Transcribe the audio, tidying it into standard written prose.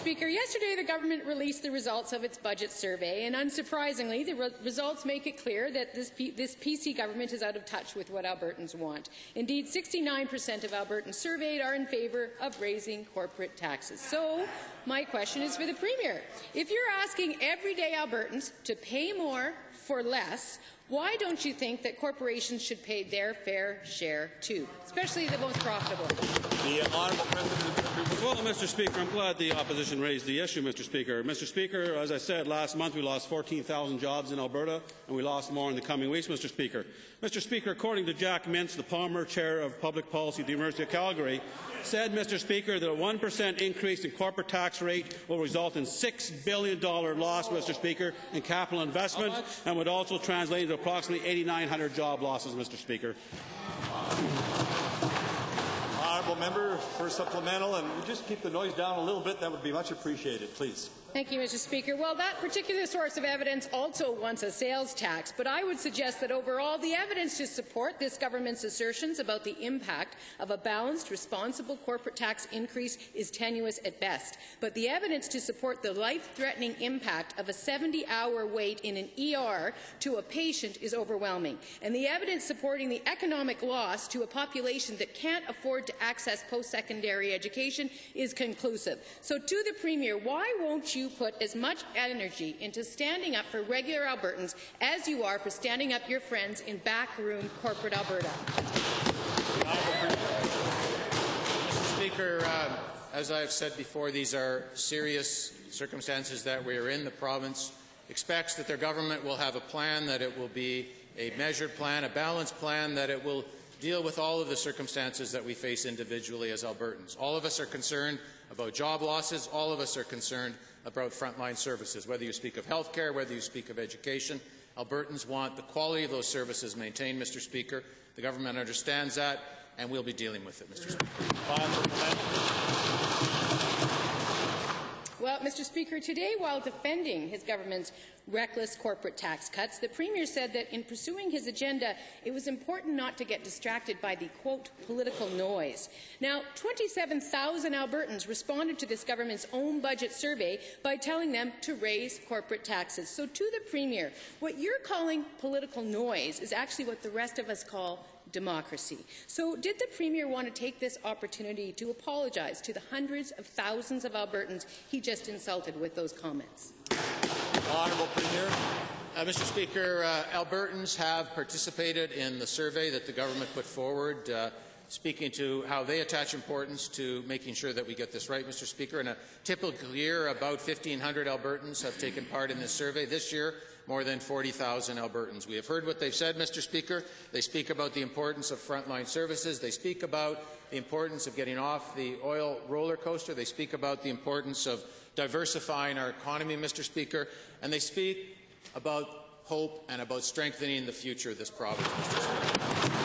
Speaker, yesterday the government released the results of its budget survey, and unsurprisingly, the results make it clear that this PC government is out of touch with what Albertans want. Indeed, 69% of Albertans surveyed are in favour of raising corporate taxes. So, my question is for the Premier. If you're asking everyday Albertans to pay more for less, why don't you think that corporations should pay their fair share too, especially the most profitable? The honourable President. Well, Mr. Speaker, I'm glad the opposition raised the issue, Mr. Speaker. Mr. Speaker, as I said, last month we lost 14,000 jobs in Alberta, and we lost more in the coming weeks, Mr. Speaker. Mr. Speaker, according to Jack Mintz, the Palmer Chair of Public Policy at the University of Calgary, said, Mr. Speaker, that a 1% increase in corporate tax rate will result in $6 billion loss, Mr. Speaker, in capital investment, and would also translate into approximately 8,900 job losses, Mr. Speaker. Honourable member for supplemental, and just keep the noise down a little bit. That would be much appreciated, please. Thank you, Mr. Speaker. Well, that particular source of evidence also wants a sales tax, but I would suggest that overall the evidence to support this government's assertions about the impact of a balanced, responsible corporate tax increase is tenuous at best. But the evidence to support the life-threatening impact of a 70-hour wait in an ER to a patient is overwhelming. And the evidence supporting the economic loss to a population that can't afford to access post-secondary education is conclusive. So to the Premier, why won't you put as much energy into standing up for regular Albertans as you are for standing up your friends in backroom corporate Alberta? Mr. Speaker, as I have said before, these are serious circumstances that we are in. The province expects that their government will have a plan, that it will be a measured plan, a balanced plan, that it will deal with all of the circumstances that we face individually as Albertans. All of us are concerned about job losses. All of us are concerned about frontline services. Whether you speak of health care, whether you speak of education, Albertans want the quality of those services maintained, Mr. Speaker. The government understands that, and we'll be dealing with it, Mr. Speaker. Well, Mr. Speaker, today, while defending his government's reckless corporate tax cuts, the Premier said that in pursuing his agenda, it was important not to get distracted by the, quote, political noise. Now, 27,000 Albertans responded to this government's own budget survey by telling them to raise corporate taxes. So to the Premier, what you're calling political noise is actually what the rest of us call democracy. So did the Premier want to take this opportunity to apologize to the hundreds of thousands of Albertans he just insulted with those comments? Honourable Premier. Mr. Speaker, Albertans have participated in the survey that the government put forward, speaking to how they attach importance to making sure that we get this right, Mr. Speaker. In a typical year, about 1,500 Albertans have taken part in this survey. This year, more than 40,000 Albertans. We have heard what they've said, Mr. Speaker. They speak about the importance of frontline services. They speak about the importance of getting off the oil roller coaster. They speak about the importance of diversifying our economy, Mr. Speaker. And they speak about hope and about strengthening the future of this province, Mr. Speaker.